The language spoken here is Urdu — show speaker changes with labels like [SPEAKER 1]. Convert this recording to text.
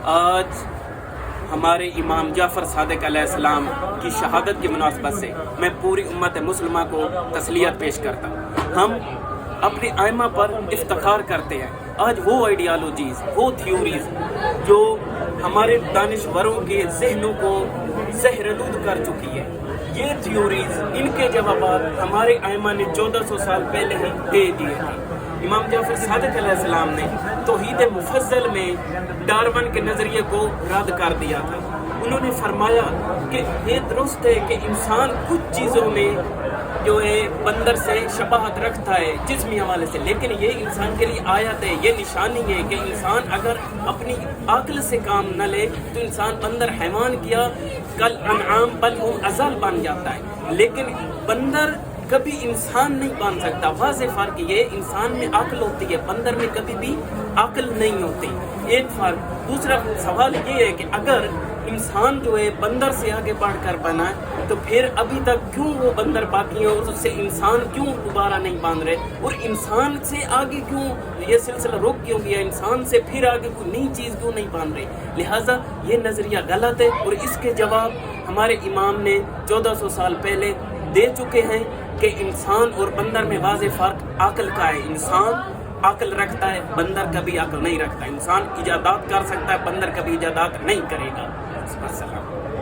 [SPEAKER 1] آج ہمارے امام جعفر صادق علیہ السلام کی شہادت کی مناسبت سے میں پوری امت مسلمہ کو تسلیت پیش کرتا ہوں۔ ہم اپنے ائمہ پر افتخار کرتے ہیں۔ آج وہ آئیڈیالوجیز، وہ تھیوریز جو ہمارے دانشوروں کے ذہنوں کو زہرآلود کر چکی ہے، یہ تھیوریز، ان کے جوابات ہمارے ائمہ نے 1400 سال پہلے ہی دے دیے ہیں۔ امام جعفر صادق علیہ السلام نے توحید مفضل میں ڈارون کے نظریے کو رد کر دیا تھا۔ انہوں نے فرمایا کہ یہ درست ہے کہ انسان کچھ چیزوں میں جو ہے بندر سے شباہت رکھتا ہے جسمی حوالے سے، لیکن یہ انسان کے لیے آیت ہے، یہ نشانی ہے کہ انسان اگر اپنی عقل سے کام نہ لے تو انسان بندر حیوان کیا کل انعام بل ہم اضل بن جاتا ہے، لیکن بندر کبھی انسان نہیں بن سکتا۔ واضح فرق یہ، انسان میں عقل ہوتی ہے، بندر میں کبھی بھی عقل نہیں ہوتی، ایک فرق۔ دوسرا سوال یہ ہے کہ اگر انسان جو ہے بندر سے آگے بڑھ کر بنا ہے تو پھر ابھی تک کیوں وہ بندر باقی ہیں اور اس سے انسان کیوں دوبارہ نہیں باندھ رہے، اور انسان سے آگے کیوں یہ سلسلہ رک کیوں گیا، انسان سے پھر آگے کوئی نئی چیز کیوں نہیں باندھ رہے۔ لہٰذا یہ نظریہ غلط ہے، اور اس کے جواب ہمارے امام نے 1400 سال پہلے دے چکے ہیں کہ انسان اور بندر میں واضح فرق عقل کا ہے۔ انسان عقل رکھتا ہے، بندر کبھی عقل نہیں رکھتا۔ انسان ایجادات کر سکتا ہے، بندر کبھی ایجادات نہیں کرے گا۔ السلام۔